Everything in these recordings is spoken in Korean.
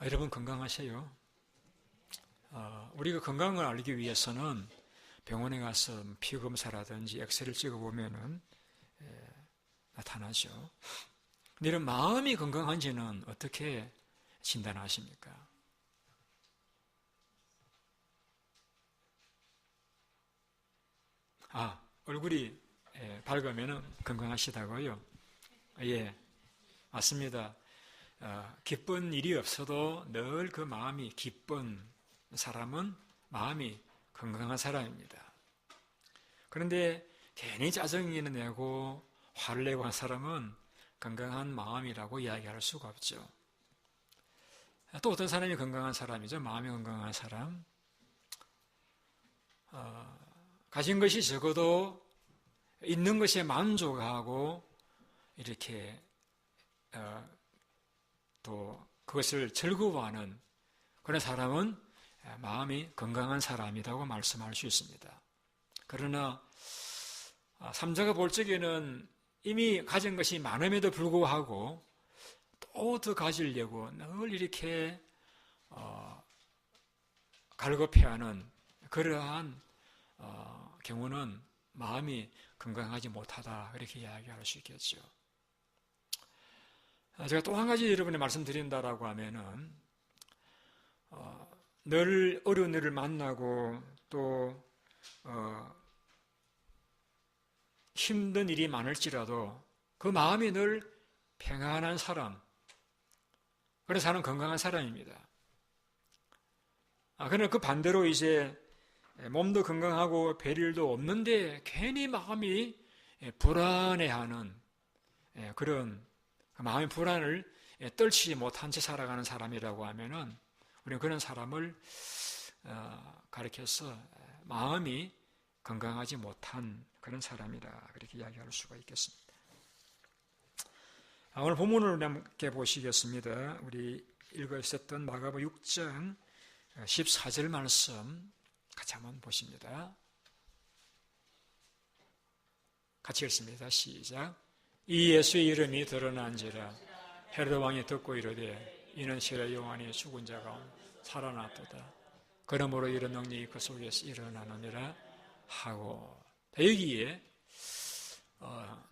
여러분 건강하세요? 우리가 건강을 알기 위해서는 병원에 가서 피검사라든지 엑스레이를 찍어보면은 나타나죠. 근데 이런 마음이 건강한지는 어떻게 진단하십니까? 얼굴이 밝으면은 건강하시다고요? 예, 맞습니다. 기쁜 일이 없어도 늘 그 마음이 기쁜 사람은 마음이 건강한 사람입니다. 그런데 괜히 짜증이 내고 화를 내고 한 사람은 건강한 마음이라고 이야기할 수가 없죠. 또 어떤 사람이 건강한 사람이죠? 마음이 건강한 사람. 가진 것이 적어도 있는 것에 만족하고 이렇게 또 그것을 즐거워하는 그런 사람은 마음이 건강한 사람이라고 말씀할 수 있습니다. 그러나 삼자가 볼 적에는 이미 가진 것이 많음에도 불구하고 또 더 가지려고 늘 이렇게 갈급해하는 그러한 경우는 마음이 건강하지 못하다 이렇게 이야기할 수 있겠죠. 제가 또 한 가지 여러분에 말씀드린다라고 하면은 늘 어려운 일을 만나고 또 힘든 일이 많을지라도 그 마음이 늘 평안한 사람, 그런 사람은 건강한 사람입니다. 그러나 그 반대로 이제 몸도 건강하고 별일도 없는데 괜히 마음이 불안해하는 그런 마음의 불안을 떨치지 못한 채 살아가는 사람이라고 하면은 우리는 그런 사람을 가리켜서 마음이 건강하지 못한 그런 사람이라 그렇게 이야기할 수가 있겠습니다. 오늘 본문을 함께 보시겠습니다. 우리 읽어 있었던 마가복음 6장 14절 말씀 같이 한번 보십니다. 같이 읽습니다. 시작. 이 예수의 이름이 드러난지라 헤로드 왕이 듣고 이르되 이는 세례 요한이 죽은 자가 살아났도다. 그러므로 이런 능력이 그 속에서 일어나느니라 하고. 여기에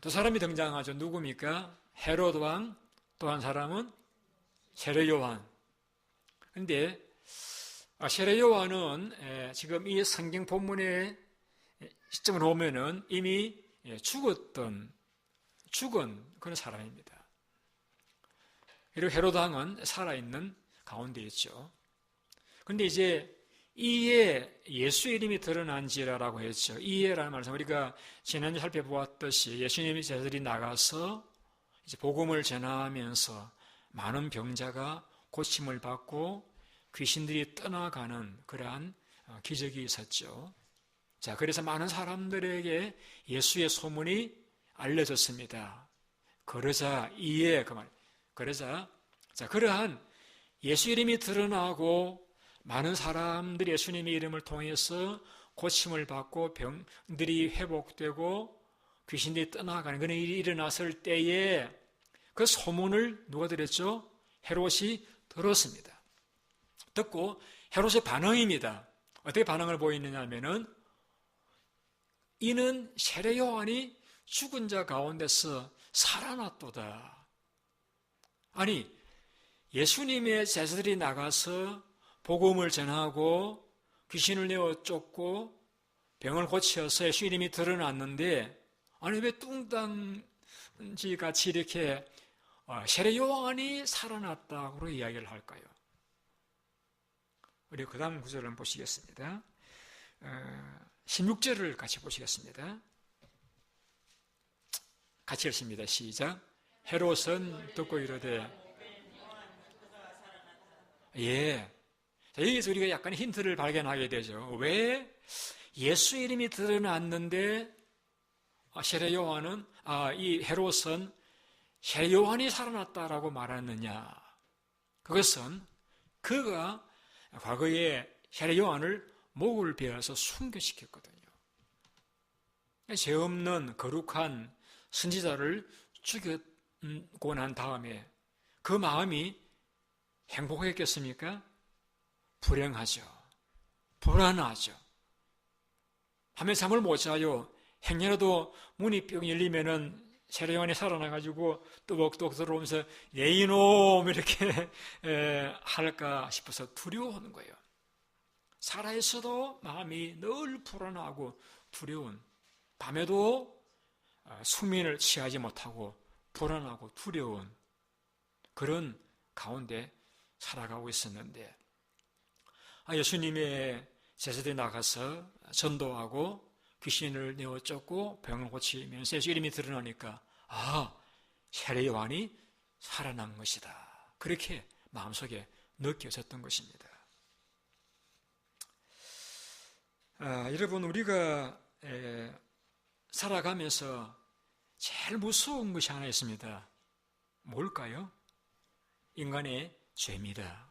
두 사람이 등장하죠. 누굽니까? 헤로드 왕, 또 한 사람은 세례 요한. 그런데 세례 요한은 지금 이 성경 본문의 시점으로 보면은 이미 죽은 그런 사람입니다. 그리고 헤로드 왕은 살아있는 가운데 있죠. 그런데 이제 이에 예수의 이름이 드러난지라라고 했죠. 이에라는 말씀 우리가 지난주에 살펴보았듯이 예수님의 제자들이 나가서 이제 복음을 전하면서 많은 병자가 고침을 받고 귀신들이 떠나가는 그러한 기적이 있었죠. 자, 그래서 많은 사람들에게 예수의 소문이 알려졌습니다. 그러자 이에 그러자 그러한 예수 이름이 드러나고 많은 사람들이 예수님의 이름을 통해서 고침을 받고 병들이 회복되고 귀신들이 떠나가는 그런 일이 일어났을 때에 그 소문을 누가 들었죠? 헤롯이 들었습니다. 듣고 헤롯의 반응입니다. 어떻게 반응을 보이느냐 하면은 이는 세례 요한이 죽은 자 가운데서 살아났도다. 아니, 예수님의 제자들이 나가서 복음을 전하고 귀신을 내어 쫓고 병을 고쳐서 예수 이름이 드러났는데 아니 왜 뚱딴지 같이 이렇게 세례 요한이 살아났다고 이야기를 할까요? 우리 그 다음 구절을 한번 보시겠습니다. 16절을 같이 보시겠습니다. 같이 읽습니다. 시작. 헤롯은 듣고 이르되 자, 여기서 우리가 약간 힌트를 발견하게 되죠. 왜 예수 이름이 드러났는데 세례 요한은 이 헤롯은 세례 요한이 살아났다라고 말하느냐? 그것은 그가 과거에 세례 요한을 목을 베어서 순교시켰거든요. 죄 없는 거룩한 선지자를 죽였고 난 다음에 그 마음이 행복했겠습니까? 불행하죠. 불안하죠. 밤에 잠을 못 자요. 행여라도 문이 뿅 열리면은 세례요한이 살아나가지고 또벅또벅 들어오면서 예 이놈 이렇게 할까 싶어서 두려워하는 거예요. 살아있어도 마음이 늘 불안하고 두려운, 밤에도 수면을 취하지 못하고 불안하고 두려운 그런 가운데 살아가고 있었는데, 예수님의 제자들이 나가서 전도하고 귀신을 내어 쫓고 병을 고치면서 예수 이름이 드러나니까 세례 요한이 살아난 것이다, 그렇게 마음속에 느껴졌던 것입니다. 여러분, 우리가 살아가면서 제일 무서운 것이 하나 있습니다. 뭘까요? 인간의 죄입니다.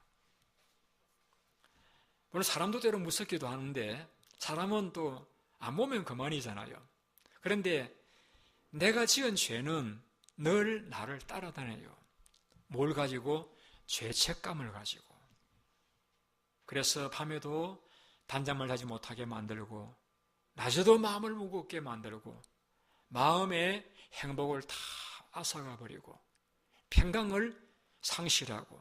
물론 사람도 때로 무섭기도 하는데 사람은 또 안 보면 그만이잖아요. 그런데 내가 지은 죄는 늘 나를 따라다녀요. 뭘 가지고? 죄책감을 가지고. 그래서 밤에도 단잠을 자지 못하게 만들고, 낮에도 마음을 무겁게 만들고, 마음의 행복을 다 앗아가 버리고, 평강을 상실하고,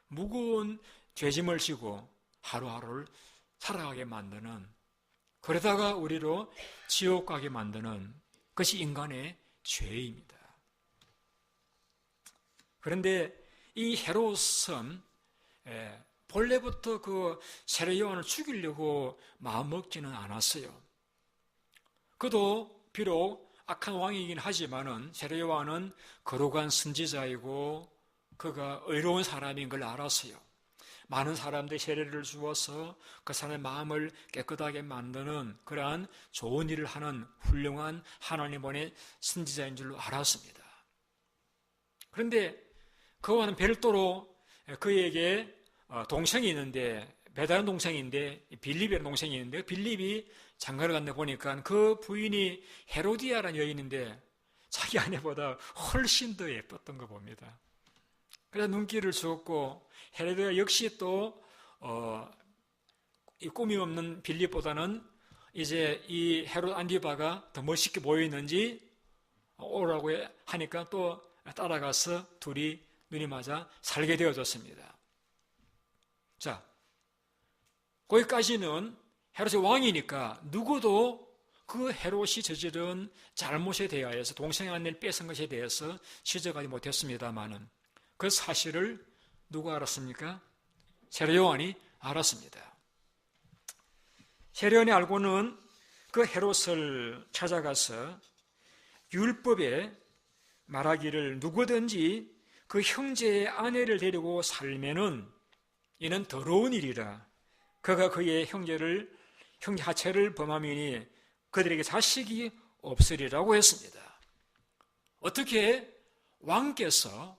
무거운 죄짐을 지고 하루하루를 살아가게 만드는, 그러다가 우리로 지옥 가게 만드는 것이 인간의 죄입니다. 그런데 이 헤롯은 본래부터 그 세례 요한을 죽이려고 마음먹지는 않았어요. 그도 비록 악한 왕이긴 하지만은 세례 요한은 거룩한 선지자이고 그가 의로운 사람인 걸 알았어요. 많은 사람들이 세례를 주어서 그 사람의 마음을 깨끗하게 만드는 그러한 좋은 일을 하는 훌륭한 하나님의 선지자인 줄로 알았습니다. 그런데 그와는 별도로 그에게 동생이 있는데, 배다른 동생인데 빌립이라는 동생이 있는데, 빌립이 장가를 갔는데 보니까 그 부인이 헤로디아라는 여인인데 자기 아내보다 훨씬 더 예뻤던 거 봅니다. 그래서 눈길을 주었고, 헤로디아 역시 또 이 꿈이 없는 빌립보다는 이제 이 헤롯 안디바가 더 멋있게 보이는지 오라고 하니까 또 따라가서 둘이 눈이 맞아 살게 되어졌습니다. 자, 거기까지는 헤롯이 왕이니까 누구도 그 헤롯이 저지른 잘못에 대하여서 동생의 아내를 뺏은 것에 대해서 지적하지 못했습니다만은 그 사실을 누가 알았습니까? 세례 요한이 알았습니다. 세례 요한이 알고는 그 헤롯을 찾아가서 율법에 말하기를 누구든지 그 형제의 아내를 데리고 살면은 이는 더러운 일이라. 그가 그의 형제 하체를 범하미니 그들에게 자식이 없으리라고 했습니다. 어떻게 왕께서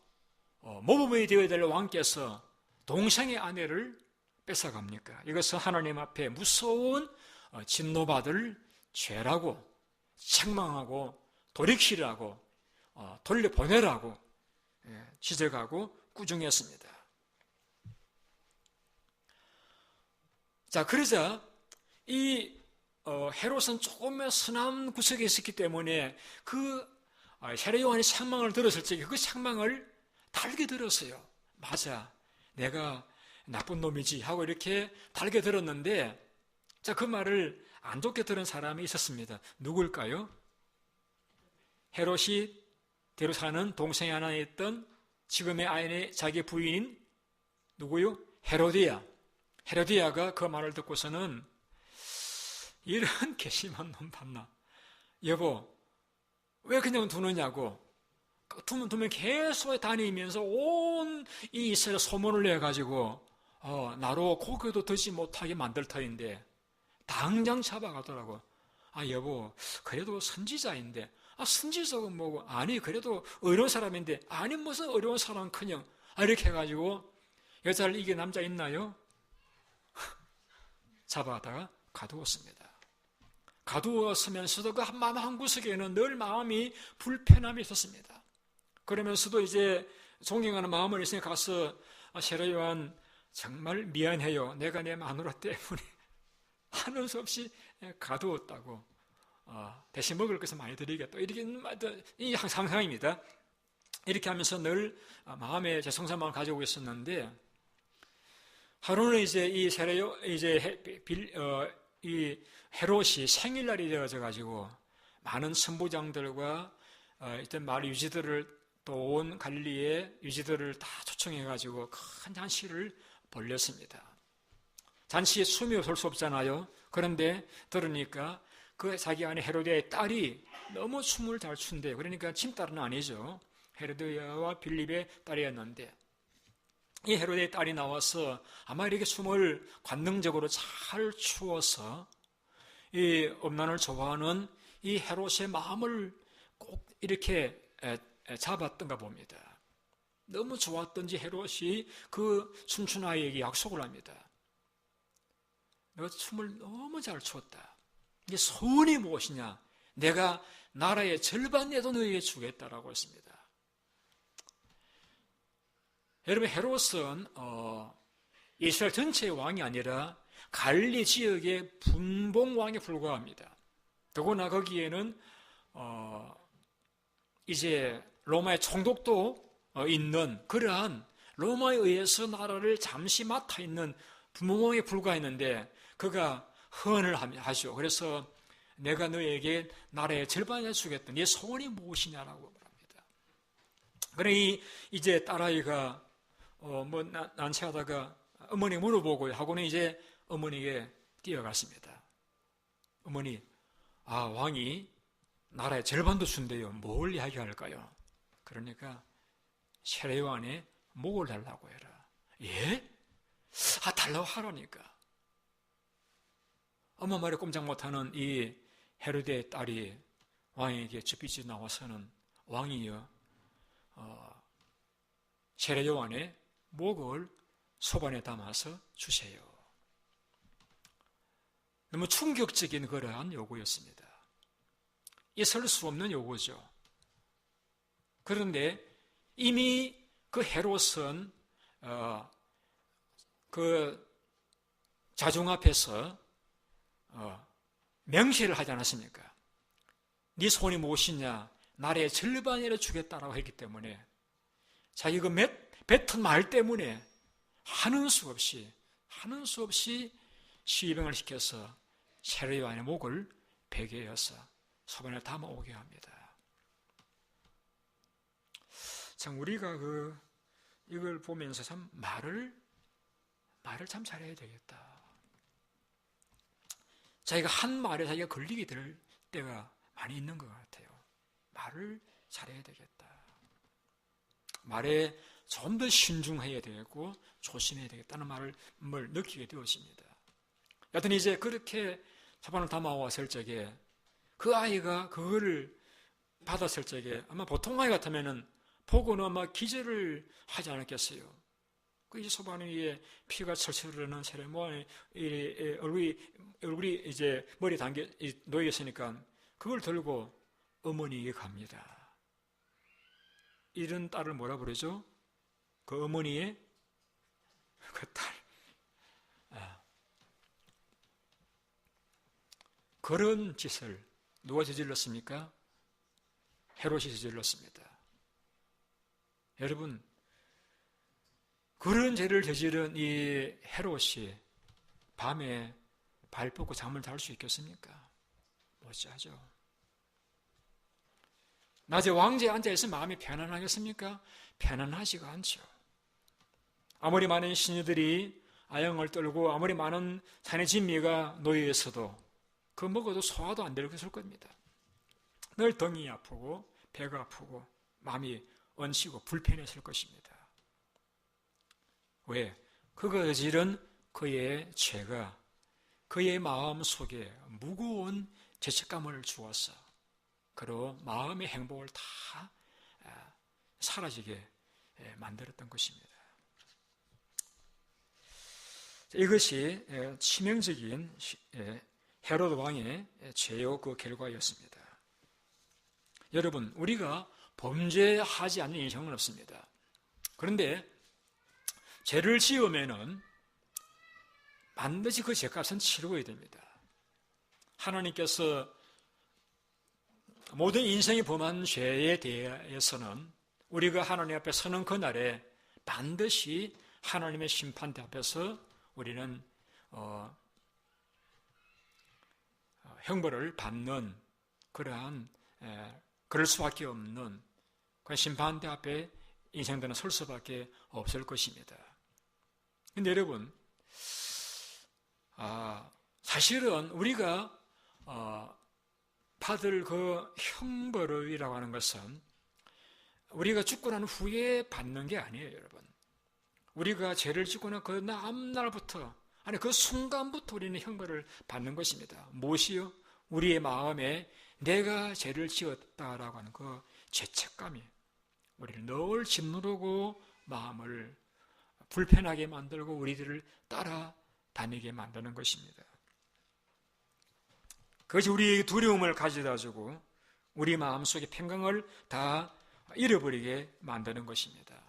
모범이 되어야 될 왕께서 동생의 아내를 뺏어갑니까? 이것은 하나님 앞에 무서운 진노받을 죄라고 책망하고 돌이키라고 돌려보내라고 지적하고 꾸중했습니다. 자, 그러자 이 헤롯은 조금의 선한 구석에 있었기 때문에 그 세례 요한이 책망을 들었을 적에 그 책망을 달게 들었어요. 맞아, 내가 나쁜 놈이지 하고 이렇게 달게 들었는데, 자, 그 말을 안 좋게 들은 사람이 있었습니다. 누굴까요? 헤롯이 데리고 사는 동생이 하나 있던 지금의 아내 자기 부인인 누구요? 헤로디아. 헤로디아가 그 말을 듣고서는 이런 괘씸한 놈 봤나? 여보, 왜 그냥 두느냐고. 두면 계속 다니면서 온 이 이스라엘 소문을 내가지고 나로 고개도 듣지 못하게 만들 터인데 당장 잡아가더라고. 여보, 그래도 선지자인데. 선지자가 뭐고? 아니, 그래도 어려운 사람인데. 아니, 무슨 어려운 사람은커녕. 이렇게 해가지고 여자를 이게 남자 있나요? 잡아다가 가두었습니다. 가두었으면서도 그 마음 한구석에는 늘 마음이 불편함이 있었습니다. 그러면서도 이제 존경하는 마음을 있으니 가서 세례 요한 정말 미안해요. 내가 내 마누라 때문에 하는 수 없이 가두었다고. 대신 먹을 것을 많이 드리겠다. 이렇게 이 상상입니다. 이렇게 하면서 늘 마음에 죄송스러운 마음을 가지고 있었는데, 하루는 이제 이 이 헤롯이 생일날이 되어져 가지고 많은 선부장들과 이때 마을 유지들을 또 온 갈릴리의 유지들을 다 초청해 가지고 큰 잔치를 벌렸습니다. 잔치에 숨이 설 수 없잖아요. 그런데 들으니까 그 자기 아내 헤로디아의 딸이 너무 춤을 잘 춘대요. 그러니까 친딸은 아니죠. 헤로디아와 빌립의 딸이었는데, 이 헤로디아의 딸이 나와서 아마 이렇게 춤을 관능적으로 잘 추어서 이 음란을 좋아하는 이 헤롯의 마음을 꼭 이렇게 잡았던가 봅니다. 너무 좋았던지 헤롯이 그 춤춘 아이에게 약속을 합니다. 내가 춤을 너무 잘 추었다. 이게 소원이 무엇이냐? 내가 나라의 절반에도 너에게 주겠다라고 했습니다. 여러분, 헤롯은 이스라엘 전체의 왕이 아니라 갈릴리 지역의 분봉왕에 불과합니다. 더구나 거기에는 이제 로마의 총독도 있는 그러한 로마에 의해서 나라를 잠시 맡아 있는 분봉왕에 불과했는데, 그가 헌을 하죠. 그래서 내가 너에게 나라의 절반을 주겠다. 네 소원이 무엇이냐라고 말합니다. 그러니 이제 딸아이가 난처하다가 어머니 물어보고 하고는 이제 어머니에게 뛰어갔습니다. 어머니, 왕이 나라의 절반도 준대요. 뭘 이야기할까요? 그러니까 세례 요한의 목을 달라고 해라. 예? 달라고 하라니까. 엄마 말에 꼼짝 못하는 이 헤로데의 딸이 왕에게 쭈삐쭈 나와서는, 왕이여, 세례 요한의 목을 소반에 담아서 주세요. 너무 충격적인 그러한 요구였습니다. 있을 수 없는 요구죠. 그런데 이미 그 헤롯은 그 자중 앞에서 명시를 하지 않았습니까? 네 소원이 무엇이냐? 나라의 절반이라 주겠다라고 했기 때문에 자기 그 뱉은 말 때문에 하는 수 없이 시병을 시켜서 세례 요한의 목을 베게 해서 소반에 담아오게 합니다. 참 우리가 이걸 보면서 참 말을 참 잘해야 되겠다. 자기가 한 말에 자기가 걸리게 될 때가 많이 있는 것 같아요. 말을 잘해야 되겠다. 말에 좀 더 신중해야 되고 조심해야 되겠다는 말을 느끼게 되었습니다. 여튼 이제 그렇게 소반을 담아왔을 적에 그 아이가 그거를 받았을 적에 아마 보통 아이 같으면은 보고는 아마 기절을 하지 않았겠어요. 그 이제 소반 위에 피가 철철 흐르는 세례 요한의 얼굴이 이제 머리에 놓여 있으니까 그걸 들고 어머니에게 갑니다. 이런 딸을 뭐라 부르죠? 그 어머니의 그 딸. 그런 짓을 누가 저질렀습니까? 헤롯이 저질렀습니다. 여러분, 그런 죄를 저지른 이 헤롯이 밤에 발 뻗고 잠을 잘 수 있겠습니까? 못 자죠. 낮에 왕좌에 앉아있으면 마음이 편안하겠습니까? 편안하지가 않죠. 아무리 많은 신녀들이 아영을 떨고 아무리 많은 산의 진미가 놓여 있어도 그 먹어도 소화도 안 될 것일 겁니다. 늘 등이 아프고 배가 아프고 마음이 얹히고 불편했을 것입니다. 왜? 그가 저지른 그의 죄가 그의 마음 속에 무거운 죄책감을 주어서 그로 마음의 행복을 다 사라지게 만들었던 것입니다. 이것이 치명적인 헤롯 왕의 죄의 그 결과였습니다. 여러분, 우리가 범죄하지 않는 인생은 없습니다. 그런데 죄를 지으면은 반드시 그 죄값은 치루어야 됩니다. 하나님께서 모든 인생이 범한 죄에 대해서는 우리가 하나님 앞에 서는 그날에 반드시 하나님의 심판대 앞에서 우리는 형벌을 받는 그러한 그럴 수밖에 없는 그 심판대 앞에 인생들은 설 수밖에 없을 것입니다. 근데 여러분, 사실은 우리가 받을 그 형벌이라고 하는 것은 우리가 죽고 난 후에 받는 게 아니에요, 여러분. 우리가 죄를 짓고 난 그 다음날부터, 아니 그 순간부터 우리는 형벌을 받는 것입니다. 무엇이요? 우리의 마음에 내가 죄를 지었다라고 하는 그 죄책감이 우리를 늘 짓누르고 마음을 불편하게 만들고 우리들을 따라다니게 만드는 것입니다. 그것이 우리에게 두려움을 가져다 주고 우리 마음속의 평강을 다 잃어버리게 만드는 것입니다.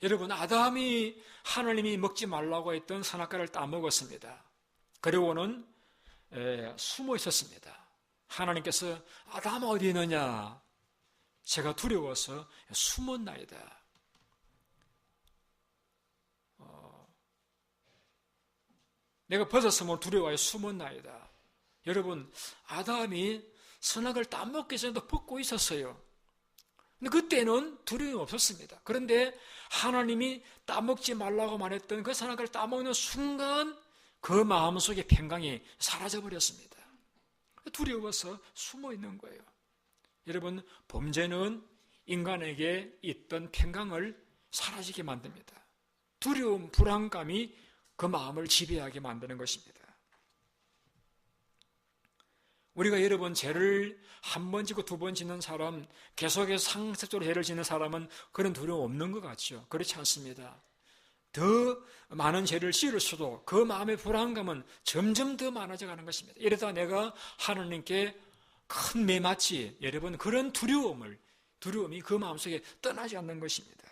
여러분, 아담이 하나님이 먹지 말라고 했던 선악과를 따먹었습니다. 그리고는 숨어 있었습니다. 하나님께서 아담아 어디 있느냐? 제가 두려워서 숨었나이다. 내가 벗었으면 두려워해 숨었나이다. 여러분, 아담이 선악을 따먹기 전에도 벗고 있었어요. 근데 그때는 두려움이 없었습니다. 그런데 하나님이 따먹지 말라고 말했던 그 선악을 따먹는 순간 그 마음속의 평강이 사라져버렸습니다. 두려워서 숨어 있는 거예요. 여러분, 범죄는 인간에게 있던 평강을 사라지게 만듭니다. 두려움, 불안감이 그 마음을 지배하게 만드는 것입니다. 우리가 여러분 죄를 한 번 짓고 두 번 짓는 사람, 계속해서 상습적으로 죄를 짓는 사람은 그런 두려움 없는 것 같죠. 그렇지 않습니다. 더 많은 죄를 지을수록 그 마음의 불안감은 점점 더 많아져 가는 것입니다. 이러다 내가 하나님께 큰 매 맞지, 여러분 그런 두려움이 그 마음속에 떠나지 않는 것입니다.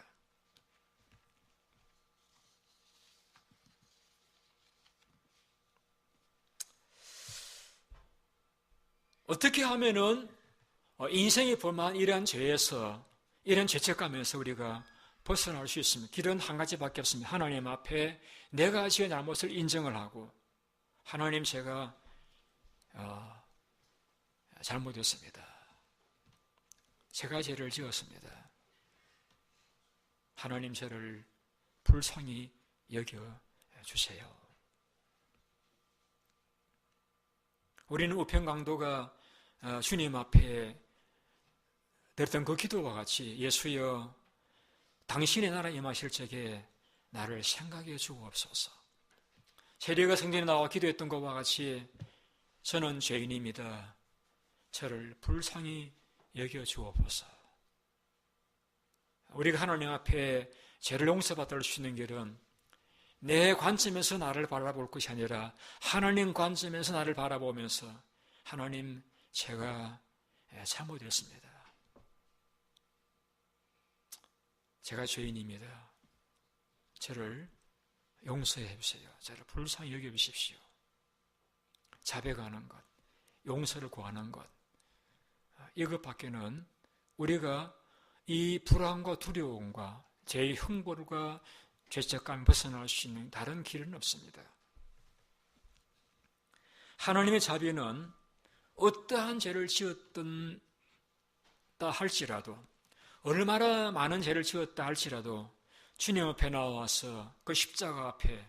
어떻게 하면은 인생이 범한 이러한 죄에서, 이런 죄책감에서 우리가 벗어날 수 있습니다. 길은 한 가지밖에 없습니다. 하나님 앞에 내가 지은 잘못을 인정을 하고, 하나님 제가 잘못했습니다. 제가 죄를 지었습니다. 하나님 저를 불쌍히 여겨주세요. 우리는 우편강도가 주님 앞에 드렸던 그 기도와 같이 예수여 당신의 나라 임하실 적에 나를 생각해 주옵소서. 세리가 성전에 나와 기도했던 것과 같이 저는 죄인입니다. 저를 불쌍히 여겨 주옵소서. 우리가 하나님 앞에 죄를 용서받을 수 있는 길은 내 관점에서 나를 바라볼 것이 아니라 하나님 관점에서 나를 바라보면서 하나님 제가 잘못했습니다. 제가 죄인입니다. 저를 용서해 주세요. 저를 불쌍히 여겨 주십시오. 자백하는 것, 용서를 구하는 것, 이것밖에는 우리가 이 불안과 두려움과 죄의 형벌과 죄책감 벗어날 수 있는 다른 길은 없습니다. 하나님의 자비는 어떠한 죄를 지었다 할지라도, 얼마나 많은 죄를 지었다 할지라도 주님 앞에 나와서 그 십자가 앞에,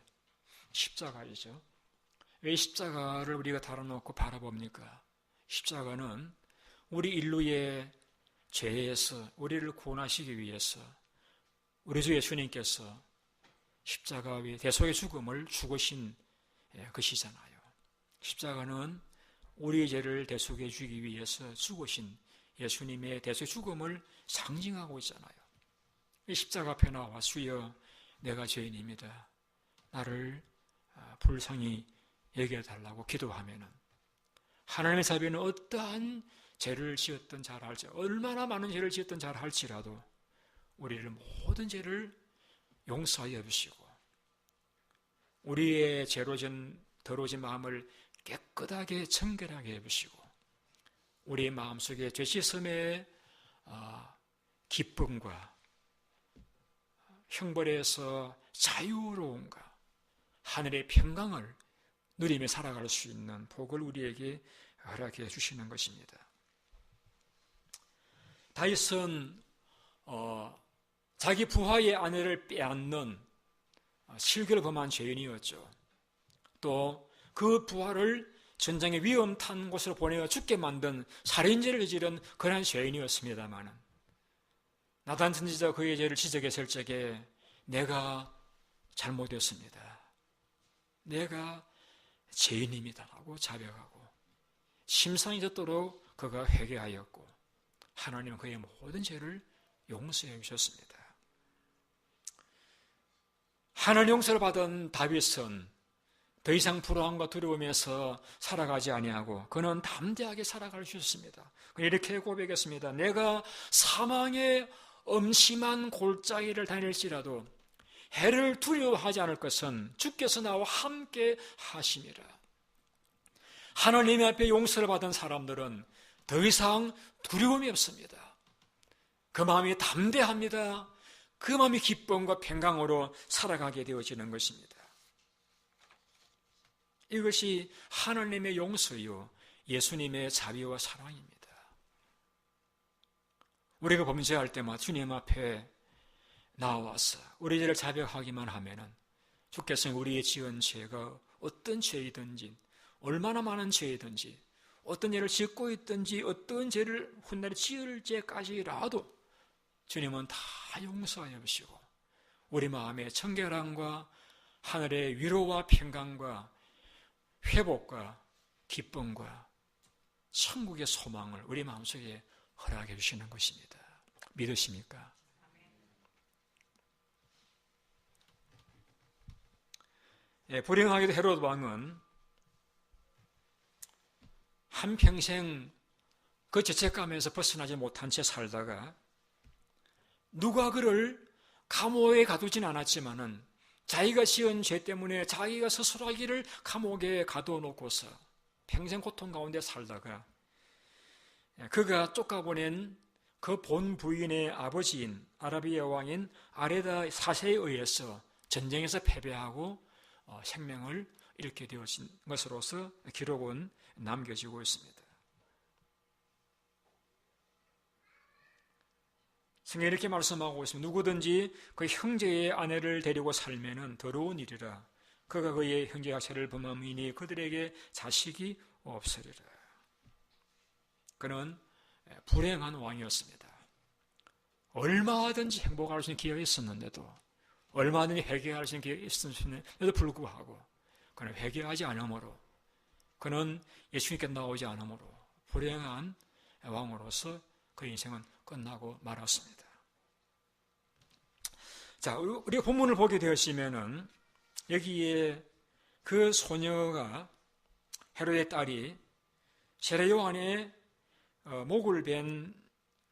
십자가이죠. 왜 십자가를 우리가 달아놓고 바라봅니까? 십자가는 우리 인류의 죄에서 우리를 구원하시기 위해서 우리 주 예수님께서 십자가 위에 대속의 죽음을 죽으신 것이잖아요. 십자가는 우리의 죄를 대속해 주기 위해서 죽으신 예수님의 대속의 죽음을 상징하고 있잖아요. 십자가 앞에 나와 주여 내가 죄인입니다. 나를 불쌍히 여겨달라고 기도하면은 하나님의 자비는 어떠한 죄를 지었던 잘 할지, 얼마나 많은 죄를 지었던 잘 할지라도 우리를 모든 죄를 용서하여 주시고 우리의 죄로진 더러워진 마음을 깨끗하게 정결하게 해주시고 우리의 마음속에 죄 씻음의 기쁨과 형벌에서 자유로움과 하늘의 평강을 누리며 살아갈 수 있는 복을 우리에게 허락해 주시는 것입니다. 다윗은 자기 부하의 아내를 빼앗는 실결 범한 죄인이었죠. 또 그 부하를 전쟁의 위험 탄 곳으로 보내어 죽게 만든 살인죄를 저지른 그러한 죄인이었습니다마는 나단 선지자 그의 죄를 지적했을 적에 내가 잘못했습니다. 내가 죄인입니다라고 자백하고 심상이 졌도록 그가 회개하였고 하나님은 그의 모든 죄를 용서해 주셨습니다. 하늘 용서를 받은 다윗은 더 이상 불안과 두려움에서 살아가지 아니하고 그는 담대하게 살아갈 수 있습니다. 이렇게 고백했습니다. 내가 사망의 엄심한 골짜기를 다닐지라도 해를 두려워하지 않을 것은 주께서 나와 함께 하심이라. 하나님 앞에 용서를 받은 사람들은 더 이상 두려움이 없습니다. 그 마음이 담대합니다. 그 마음이 기쁨과 평강으로 살아가게 되어지는 것입니다. 이것이 하나님의 용서요 예수님의 자비와 사랑입니다. 우리가 범죄할 때마다 주님 앞에 나와서 우리 죄를 자백하기만 하면은 주께서 우리의 지은 죄가 어떤 죄이든지 얼마나 많은 죄이든지 어떤 죄를 짓고 있든지 어떤 죄를 훗날에 지을 죄까지라도 주님은 다 용서하여 주시고 우리 마음의 청결함과 하늘의 위로와 평강과 회복과 기쁨과 천국의 소망을 우리 마음속에 허락해 주시는 것입니다. 믿으십니까? 불행하게도 헤로드 왕은 한평생 그 죄책감에서 벗어나지 못한 채 살다가 누가 그를 감옥에 가두진 않았지만은 자기가 지은 죄 때문에 자기가 스스로 하기를 감옥에 가둬놓고서 평생 고통 가운데 살다가 그가 쫓아보낸 그 본 부인의 아버지인 아라비아 왕인 아레다 4세에 의해서 전쟁에서 패배하고 생명을 잃게 되어진 것으로서 기록은 남겨지고 있습니다. 성경에 이렇게 말씀하고 있습니다. 누구든지 그 형제의 아내를 데리고 살면은 더러운 일이라. 그가 그의 형제가 죄를 범함이니 그들에게 자식이 없으리라. 그는 불행한 왕이었습니다. 얼마든지 행복할 수 있는 기회가 있었는데도 얼마든지 회개할 수 있는 기회가 있었는데도 불구하고 그는 회개하지 않으므로 그는 예수님께 나오지 않으므로 불행한 왕으로서 그 인생은 끝나고 말았습니다. 자, 우리가 본문을 보게 되었으면은 여기에 그 소녀가 헤롯의 딸이 세례 요한의 목을 벤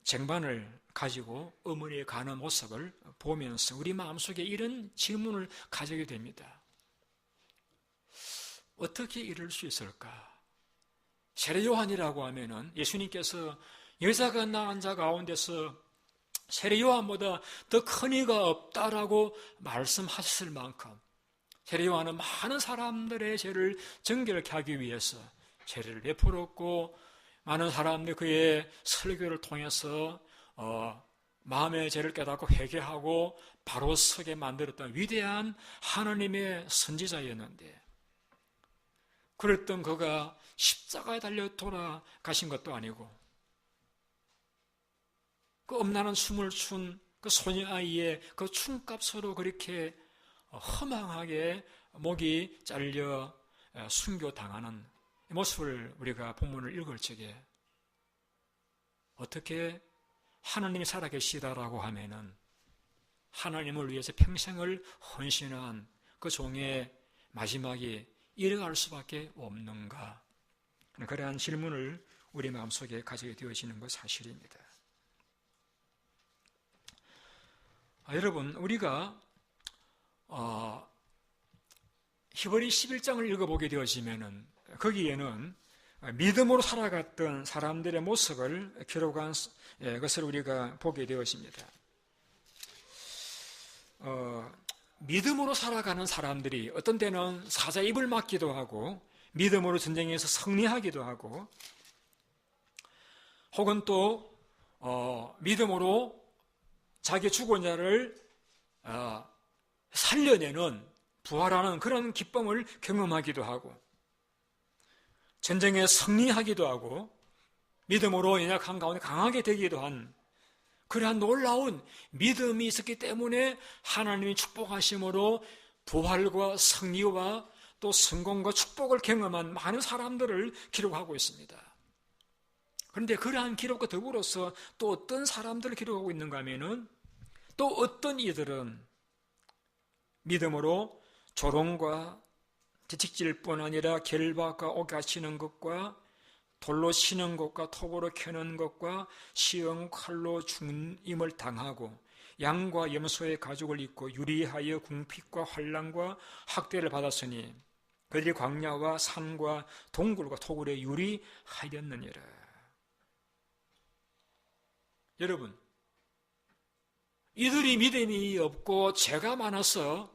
쟁반을 가지고 어머니에 가는 모습을 보면서 우리 마음속에 이런 질문을 가지게 됩니다. 어떻게 이럴 수 있을까? 세례 요한이라고 하면은 예수님께서 여자가 낳은 자 가운데서 세례 요한보다 더 큰 이가 없다라고 말씀하셨을 만큼 세례 요한은 많은 사람들의 죄를 정결케 하기 위해서 세례를 베풀었고 많은 사람들이 그의 설교를 통해서 마음의 죄를 깨닫고 회개하고 바로 서게 만들었던 위대한 하나님의 선지자였는데 그랬던 그가 십자가에 달려 돌아가신 것도 아니고 그 엄나는 춤을 춘 그 소녀아이의 그 춤값으로 그렇게 허망하게 목이 잘려 순교당하는 모습을 우리가 본문을 읽을 적에 어떻게 하나님이 살아계시다라고 하면은 하나님을 위해서 평생을 헌신한 그 종의 마지막이 이래갈 수밖에 없는가? 그러한 질문을 우리 마음속에 가지게 되어지는 것 사실입니다. 여러분, 우리가 히브리 11장을 읽어보게 되어지면은 거기에는 믿음으로 살아갔던 사람들의 모습을 기록한 것을 우리가 보게 되었습니다. 믿음으로 살아가는 사람들이 어떤 때는 사자 입을 막기도 하고 믿음으로 전쟁에서 승리하기도 하고 혹은 또 믿음으로 자기 죽은 자를 살려내는 부활하는 그런 기쁨을 경험하기도 하고 전쟁에 승리하기도 하고 믿음으로 연약한 가운데 강하게 되기도 한 그러한 놀라운 믿음이 있었기 때문에 하나님이 축복하심으로 부활과 승리와 또 성공과 축복을 경험한 많은 사람들을 기록하고 있습니다. 그런데 그러한 기록과 더불어서 또 어떤 사람들을 기록하고 있는가 하면은 또 어떤 이들은 믿음으로 조롱과 채찍질뿐 아니라 결박과 옥에 갇히는 것과 돌로 치는 것과 톱으로 켜는 것과 시험 칼로 죽임을 당하고 양과 염소의 가죽을 입고 유리하여 궁핍과 환난과 학대를 받았으니 그들이 광야와 산과 동굴과 토굴에 유리하였느니라. 여러분, 이들이 믿음이 없고 죄가 많아서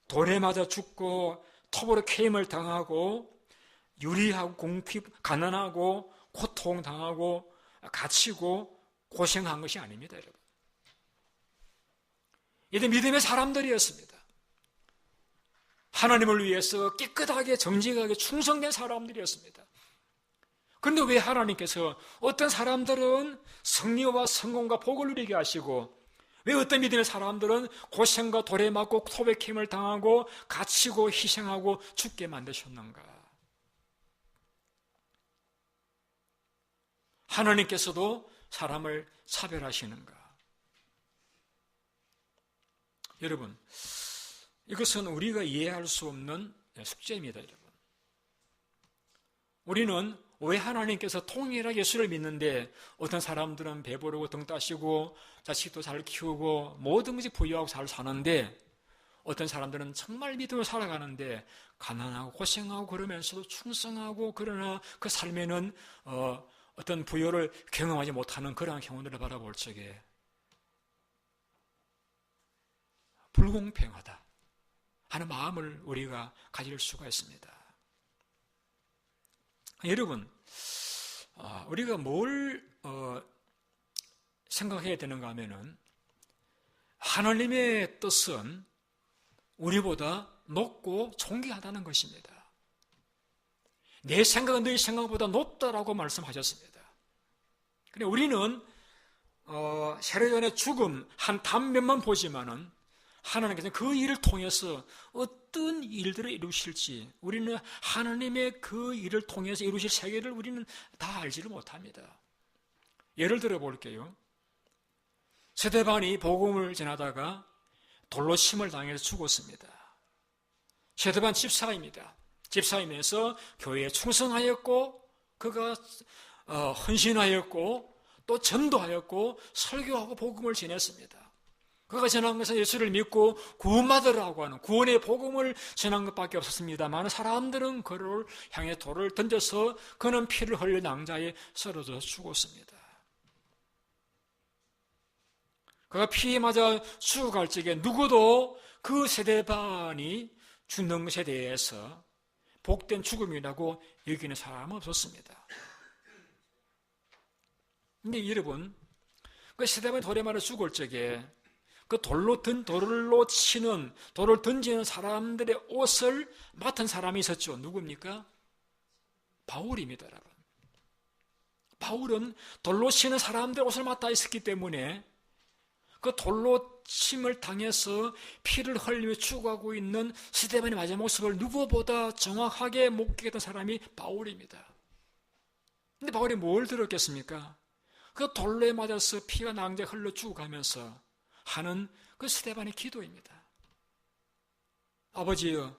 돌에 맞아 죽고 톱으로 캐임을 당하고 유리하고 궁핍, 가난하고 고통당하고 갇히고 고생한 것이 아닙니다, 여러분. 이들 믿음의 사람들이었습니다. 하나님을 위해서 깨끗하게 정직하게 충성된 사람들이었습니다. 그런데 왜 하나님께서 어떤 사람들은 승리와 성공과 복을 누리게 하시고 왜 어떤 믿음의 사람들은 고생과 돌에 맞고 톱에 캠을 당하고 갇히고 희생하고 죽게 만드셨는가? 하나님께서도 사람을 차별하시는가? 여러분, 이것은 우리가 이해할 수 없는 숙제입니다, 여러분. 우리는 왜 하나님께서 통일하게 예수를 믿는데 어떤 사람들은 배부르고 등 따시고 자식도 잘 키우고 뭐든지 부유하고 잘 사는데 어떤 사람들은 정말 믿음으로 살아가는데 가난하고 고생하고 그러면서도 충성하고 그러나 그 삶에는 어떤 부여를 경험하지 못하는 그러한 경우들을 바라볼 적에 불공평하다 하는 마음을 우리가 가질 수가 있습니다. 여러분, 우리가 뭘 생각해야 되는가 하면은 하나님의 뜻은 우리보다 높고 존귀하다는 것입니다. 내 생각은 너희 생각보다 높다라고 말씀하셨습니다. 근데 우리는 세례요한의 죽음 한 단면만 보지만은 하나님께서는 그 일을 통해서 어떤 일들을 이루실지 우리는 하나님의 그 일을 통해서 이루실 세계를 우리는 다 알지를 못합니다. 예를 들어 볼게요. 스데반이 복음을 전하다가 돌로 침을 당해서 죽었습니다. 스데반 집사입니다. 집사이면서 교회에 충성하였고 그가 헌신하였고 또 전도하였고 설교하고 복음을 전했습니다. 그가 전한 것은 예수를 믿고 구원받으라고 하는 구원의 복음을 전한 것밖에 없었습니다. 많은 사람들은 그를 향해 돌을 던져서 그는 피를 흘려 낭자에 쓰러져 죽었습니다. 그가 피에 맞아 죽어갈 적에 누구도 그 세대반이 죽는 것에 대해서 복된 죽음이라고 여기는 사람은 없었습니다. 근데 여러분, 그 세대반이 돌에 맞아 죽을 적에 그 돌로 치는, 돌을 던지는 사람들의 옷을 맡은 사람이 있었죠. 누굽니까? 바울입니다, 여러분. 바울은 돌로 치는 사람들의 옷을 맡아 있었기 때문에 그 돌로 침을 당해서 피를 흘리며 죽어가고 있는 스데반의 마지막 모습을 누구보다 정확하게 목격했던 사람이 바울입니다. 근데 바울이 뭘 들었겠습니까? 그 돌로에 맞아서 피가 낭자에 흘러 죽어가면서 하는 그 스데반의 기도입니다. 아버지여,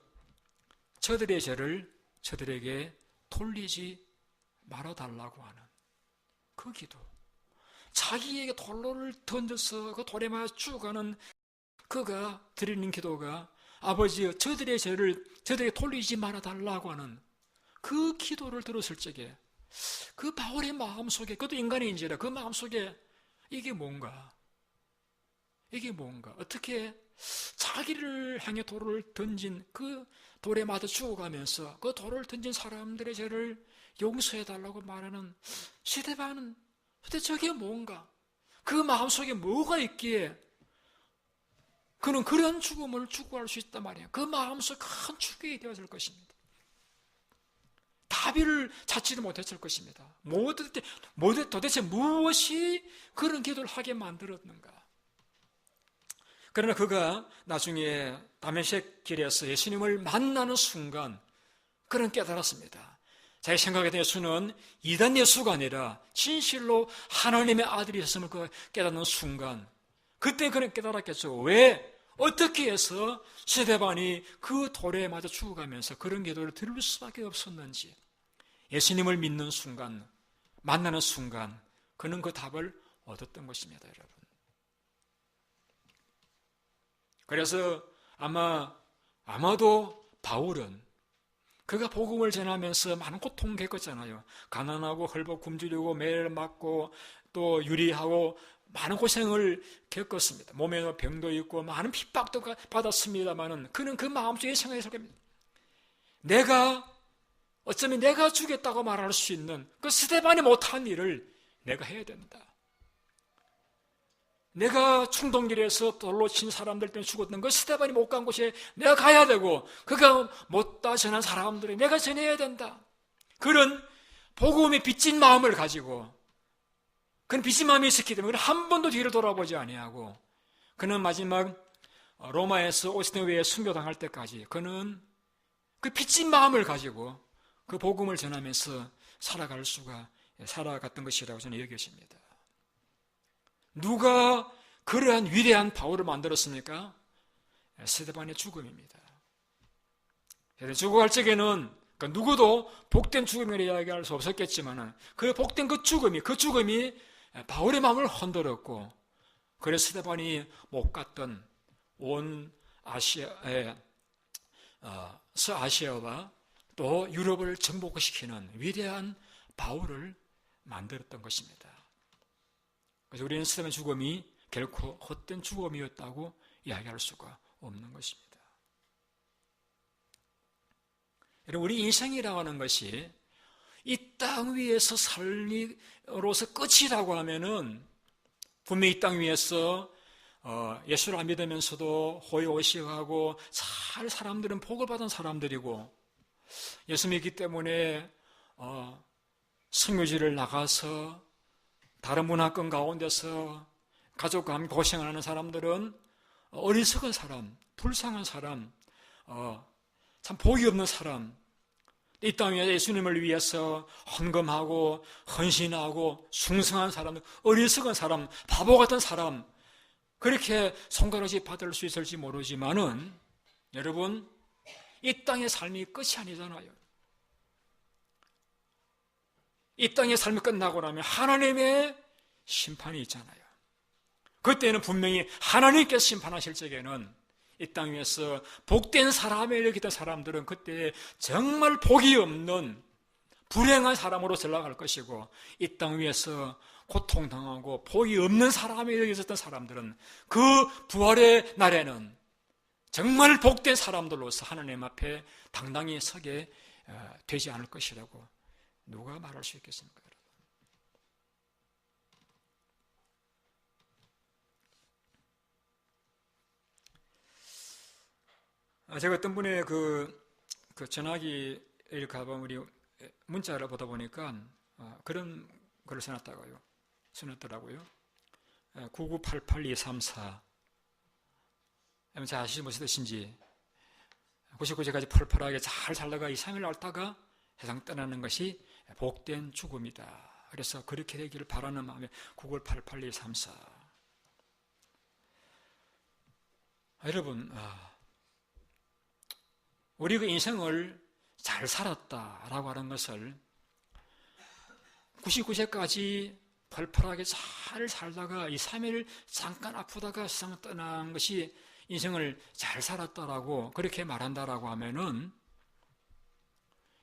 저들의 죄를 저들에게 돌리지 말아달라고 하는 그 기도. 자기에게 돌로를 던져서 그 돌에 맞아 죽어가는 그가 드리는 기도가 아버지 저들의 죄를 저들에게 돌리지 말아달라고 하는 그 기도를 들었을 적에 그 바울의 마음속에, 그것도 인간의 인지라, 그 마음속에 이게 뭔가 어떻게 자기를 향해 돌을 던진 그 돌에 맞아 죽어가면서 그 돌을 던진 사람들의 죄를 용서해달라고 말하는 스데반은 도대체 저게 뭔가, 그 마음속에 뭐가 있기에 그는 그런 죽음을 추구할 수 있단 말이에요. 그 마음속 큰 축복이 되어질 것입니다. 답을 찾지를 못했을 것입니다. 도대체 무엇이 그런 기도를 하게 만들었는가? 그러나 그가 나중에 다메섹 길에서 예수님을 만나는 순간 그는 깨달았습니다. 자기 생각에 대해 예수는 이단 예수가 아니라 진실로 하나님의 아들이었음을 그 깨닫는 순간, 그때 그는 깨달았겠죠. 왜? 어떻게 해서 스데반이 그 돌에 맞아 죽어가면서 그런 기도를 들을 수밖에 없었는지, 예수님을 믿는 순간, 만나는 순간 그는 그 답을 얻었던 것입니다, 여러분. 그래서 아마도 바울은 그가 복음을 전하면서 많은 고통을 겪었잖아요. 가난하고 헐벗고 굶주리고 매를 맞고 또 유리하고 많은 고생을 겪었습니다. 몸에 병도 있고 많은 핍박도 받았습니다만은 그는 그 마음속에 생각했을 겁니다. 어쩌면 내가 주겠다고 말할 수 있는 그 스데반이 못한 일을 내가 해야 된다. 내가 충동길에서 돌로 친 사람들 때문에 죽었던 그 스데반이 못 간 곳에 내가 가야 되고, 그가 못다 전한 사람들이 내가 전해야 된다. 그런 복음의 빚진 마음을 가지고, 그는 빚진 마음이 있었기 때문에 한 번도 뒤를 돌아보지 아니하고, 그는 마지막 로마에서 오스틴웨이에 순교당할 때까지 그는 그 빚진 마음을 가지고 그 복음을 전하면서 살아갔던 것이라고 저는 여겼습니다. 누가 그러한 위대한 바울을 만들었습니까? 스데반의 죽음입니다. 죽어갈 적에는 누구도 복된 죽음이라고 이야기할 수 없었겠지만 그 복된 그 죽음이 바울의 마음을 흔들었고, 그래서 스데반이 못 갔던 온 서아시아와 또 유럽을 정복시키는 위대한 바울을 만들었던 것입니다. 그래서 우리는 스데반의 죽음이 결코 헛된 죽음이었다고 이야기할 수가 없는 것입니다. 여러분, 우리 인생이라고 하는 것이 이 땅 위에서 삶으로서 끝이라고 하면은 분명히 이 땅 위에서 예수를 안 믿으면서도 호의호식하고 잘 사람들은 복을 받은 사람들이고, 예수 믿기 때문에 성교지를 나가서 다른 문화권 가운데서 가족과 함께 고생을 하는 사람들은 어리석은 사람, 불쌍한 사람, 참 복이 없는 사람, 이 땅에 예수님을 위해서 헌금하고 헌신하고 숭상한 사람, 어리석은 사람, 바보 같은 사람, 그렇게 손가락질 받을 수 있을지 모르지만은 여러분, 이 땅의 삶이 끝이 아니잖아요. 이 땅의 삶이 끝나고 나면 하나님의 심판이 있잖아요. 그때는 분명히 하나님께서 심판하실 적에는 이 땅 위에서 복된 사람에 여기던 사람들은 그때 정말 복이 없는 불행한 사람으로 전락할 것이고, 이 땅 위에서 고통당하고 복이 없는 사람에 여기었던 사람들은 그 부활의 날에는 정말 복된 사람들로서 하나님 앞에 당당히 서게 되지 않을 것이라고 누가 말할 수 있겠습니까? 제가 어떤 분의 그 전화기를 가보면 우리 문자를 보다 보니까 그런 글을 써놨더라고요. 9988-234. 잘 아시지 무슨 뜻인지. 99세까지 펄펄하게 잘 살다가 이 삶을 앓다가 세상 떠나는 것이 복된 죽음이다. 그래서 그렇게 되기를 바라는 마음에 9988-234. 여러분, 우리가 인생을 잘 살았다라고 하는 것을 99세까지 펄펄하게 잘 살다가 이 3일 잠깐 아프다가 세상을 떠난 것이 인생을 잘 살았다라고 그렇게 말한다라고 하면은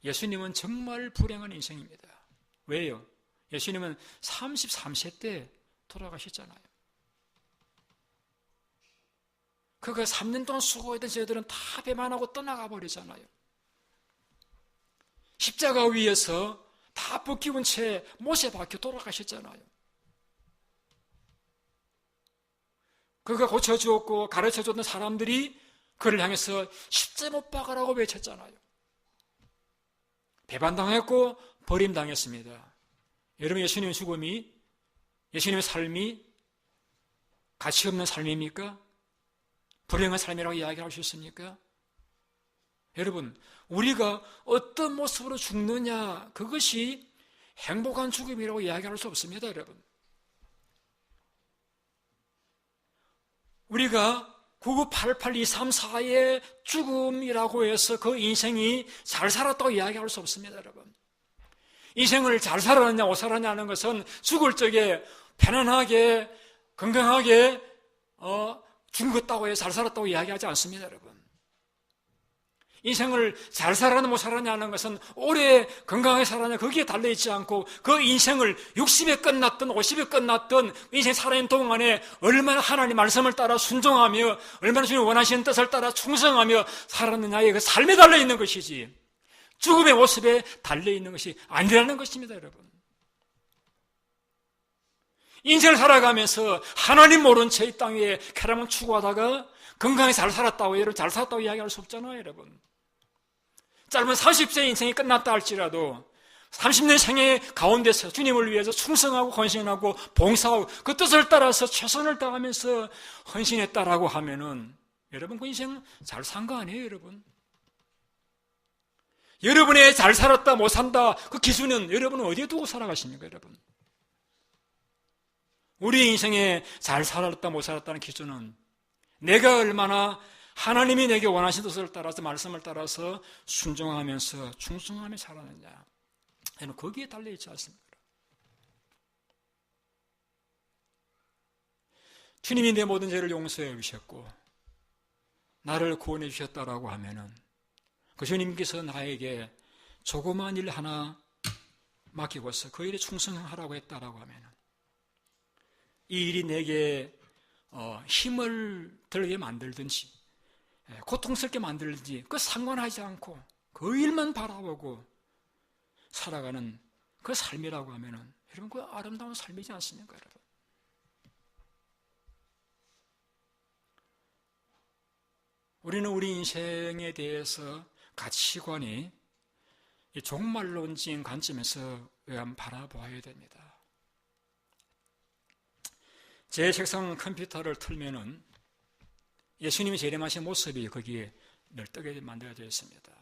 예수님은 정말 불행한 인생입니다. 왜요? 예수님은 33세 때 돌아가셨잖아요. 그가 3년 동안 수고했던 저희들은 다 배반하고 떠나가 버리잖아요. 십자가 위에서 다 벗기운 채 못에 박혀 돌아가셨잖아요. 그가 고쳐주었고 가르쳐줬던 사람들이 그를 향해서 십자가 못 박으라고 외쳤잖아요. 배반당했고 버림당했습니다. 여러분, 예수님의 죽음이, 예수님의 삶이 가치 없는 삶입니까? 불행한 삶이라고 이야기할 수 있습니까? 여러분, 우리가 어떤 모습으로 죽느냐, 그것이 행복한 죽음이라고 이야기할 수 없습니다, 여러분. 우리가 9988234의 죽음이라고 해서 그 인생이 잘 살았다고 이야기할 수 없습니다, 여러분. 인생을 잘 살았냐 못 살았냐는 것은 죽을 적에 편안하게 건강하게 죽었다고 해서 잘 살았다고 이야기하지 않습니다, 여러분. 인생을 잘 살았냐 못 살았냐는 것은 오래 건강하게 살았냐 거기에 달려있지 않고 그 인생을 60에 끝났든 50에 끝났든 인생 살아있는 동안에 얼마나 하나님 말씀을 따라 순종하며 얼마나 주님 원하시는 뜻을 따라 충성하며 살았느냐의 그 삶에 달려있는 것이지 죽음의 모습에 달려있는 것이 아니라는 것입니다, 여러분. 인생을 살아가면서 하나님 모른 채 이 땅 위에 쾌락을 추구하다가 건강히 잘 살았다고, 여러분, 잘 살았다고 이야기할 수 없잖아요, 여러분. 짧은 30세 인생이 끝났다 할지라도 30년 생애 가운데서 주님을 위해서 충성하고 헌신하고 봉사하고 그 뜻을 따라서 최선을 다하면서 헌신했다라고 하면은 여러분 그 인생 잘 산 거 아니에요, 여러분? 여러분의 잘 살았다 못 산다 그 기준은 여러분은 어디에 두고 살아가십니까, 여러분? 우리 인생에 잘 살았다 못 살았다는 기준은 내가 얼마나 하나님이 내게 원하시는 뜻을 따라서 말씀을 따라서 순종하면서 충성하며 살았느냐, 저는 거기에 달려있지 않습니까? 주님이 내 모든 죄를 용서해 주셨고 나를 구원해 주셨다라고 하면은 그 주님께서 나에게 조그만 일 하나 맡기고서 그 일에 충성하라고 했다라고 하면은 이 일이 내게 힘을 들게 만들든지 고통스럽게 만들든지 그 상관하지 않고 그 일만 바라보고 살아가는 그 삶이라고 하면은 여러분 그 아름다운 삶이지 않습니까, 여러분? 우리는 우리 인생에 대해서 가치관이 이 종말론적인 관점에서 한번 바라보아야 됩니다. 제 책상 컴퓨터를 틀면은 예수님이 재림하신 모습이 거기에 늘 뜨게 만들어져 있습니다.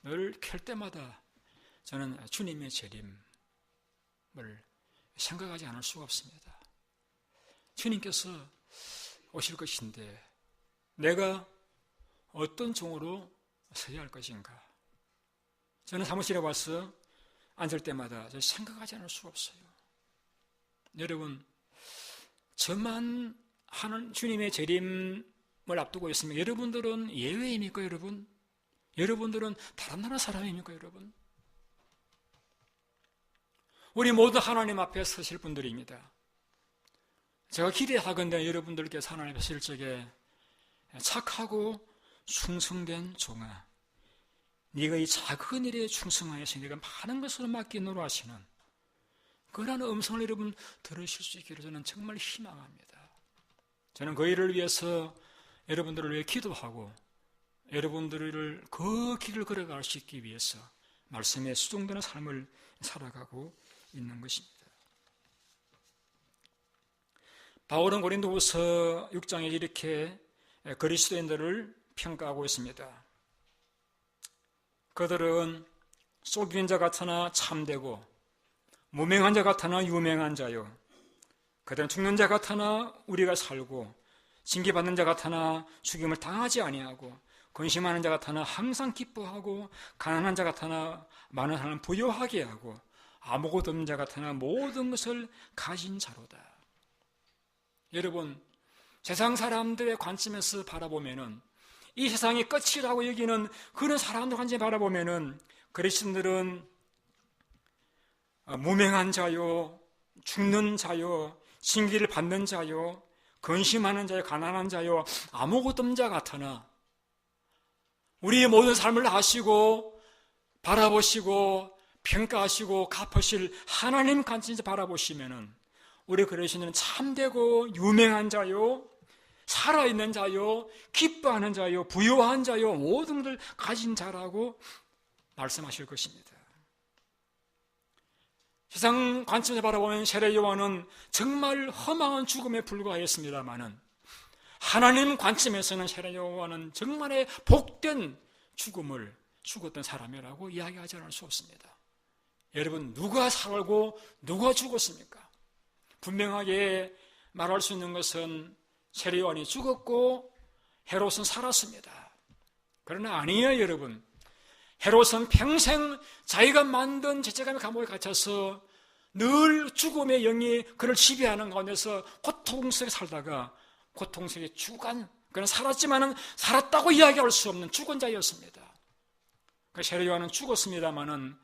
늘 켤 때마다 저는 주님의 재림을 생각하지 않을 수가 없습니다. 주님께서 오실 것인데 내가 어떤 종으로 서야 할 것인가? 저는 사무실에 와서 앉을 때마다 생각하지 않을 수가 없어요. 여러분, 저만 하는 주님의 재림을 앞두고 있으면 여러분들은 예외입니까, 여러분? 여러분들은 다른 나라 사람입니까, 여러분? 우리 모두 하나님 앞에 서실 분들입니다. 제가 기대하건대 여러분들께서 하나님 앞에 서실 적에 착하고 충성된 종아, 네가 이 작은 일에 충성하여서 네가 많은 것으로 맡기노라 하시는 그러한 음성을 여러분 들으실 수 있기를 저는 정말 희망합니다. 저는 그 일을 위해서 여러분들을 위해 기도하고 여러분들을 그 길을 걸어갈 수 있기 위해서 말씀에 수종되는 삶을 살아가고 있는 것입니다. 바울은 고린도후서 6장에 이렇게 그리스도인들을 평가하고 있습니다. 그들은 속이는 자 같으나 참되고 무명한 자 같으나 유명한 자요, 그들은 죽는 자 같으나 우리가 살고 징계받는 자 같으나 죽임을 당하지 아니하고 근심하는 자 같으나 항상 기뻐하고 가난한 자 같으나 많은 사람을 부유하게 하고 아무것도 없는 자 같으나 모든 것을 가진 자로다. 여러분, 세상 사람들의 관점에서 바라보면은, 이 세상이 끝이라고 여기는 그런 사람들 관점에 바라보면은, 그리스도인들은 무명한 자요, 죽는 자요, 징계를 받는 자요, 근심하는 자요, 가난한 자요, 아무것도 없는 자 같으나 우리의 모든 삶을 아시고 바라보시고 평가하시고 갚으실 하나님 관점에서 바라보시면은 우리 그리스도인은 참되고 유명한 자요, 살아있는 자요, 기뻐하는 자요, 부유한 자요, 모든 것을 가진 자라고 말씀하실 것입니다. 세상 관점에서 바라보면 세례 요한은 정말 허망한 죽음에 불과했습니다마는 하나님 관점에서는 세례 요한은 정말의 복된 죽음을 죽었던 사람이라고 이야기하지 않을 수 없습니다. 여러분, 누가 살고 누가 죽었습니까? 분명하게 말할 수 있는 것은 세례 요한이 죽었고 헤롯은 살았습니다. 그러나 아니에요, 여러분. 헤롯은 평생 자기가 만든 죄책감의 감옥에 갇혀서 늘 죽음의 영이 그를 지배하는 가운데서 고통스럽게 살다가 고통스럽게 죽은, 그는 살았지만은 살았다고 이야기할 수 없는 죽은 자였습니다. 세례 요한은 죽었습니다마는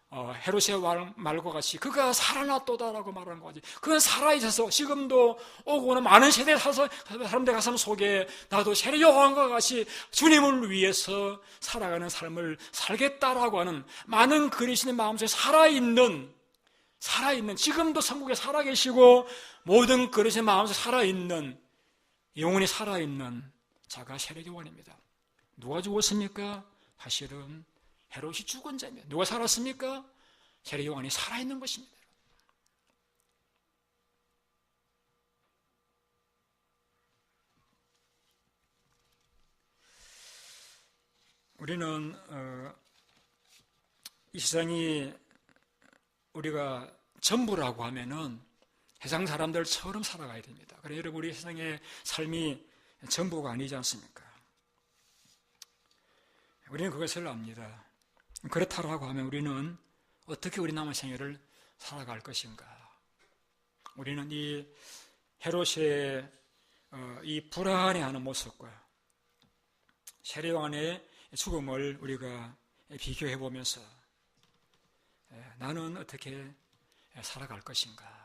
헤롯의 말과 같이 그가 살아났도다라고 말하는 거지. 그건 살아있어서 지금도 오고는 많은 세대 사람들 가슴 속에 나도 세례 요한과 같이 주님을 위해서 살아가는 삶을 살겠다라고 하는 많은 그리스도의 마음속에 살아있는 지금도 천국에 살아계시고 모든 그리스도의 마음속에 살아있는 영혼이 살아있는 자가 세례 요한입니다. 누가 죽었습니까? 사실은 헤롯이 죽은 자입니다. 누가 살았습니까? 세례 요한이 살아있는 것입니다. 우리는 이 세상이 우리가 전부라고 하면은 세상 사람들처럼 살아가야 됩니다. 그래서 여러분, 우리 세상의 삶이 전부가 아니지 않습니까? 우리는 그것을 압니다. 그렇다고 하면 우리는 어떻게 우리 남은 생애를 살아갈 것인가? 우리는 이 헤롯의 이 불안해하는 모습과 세례 요한의 죽음을 우리가 비교해 보면서 나는 어떻게 살아갈 것인가?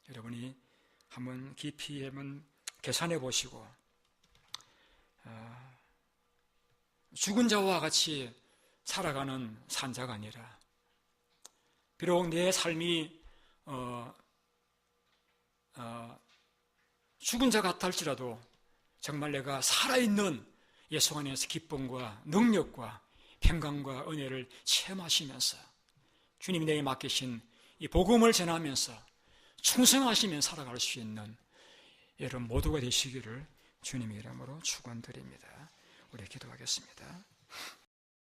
여러분이 한번 깊이 한번 계산해 보시고 죽은 자와 같이 살아가는 산자가 아니라 비록 내 삶이 죽은 자 같다 할지라도 정말 내가 살아있는 예수 안에서 기쁨과 능력과 평강과 은혜를 체험하시면서 주님이 내게 맡기신 이 복음을 전하면서 충성하시면 살아갈 수 있는 여러분 모두가 되시기를 주님의 이름으로 축원드립니다. 우리 기도하겠습니다.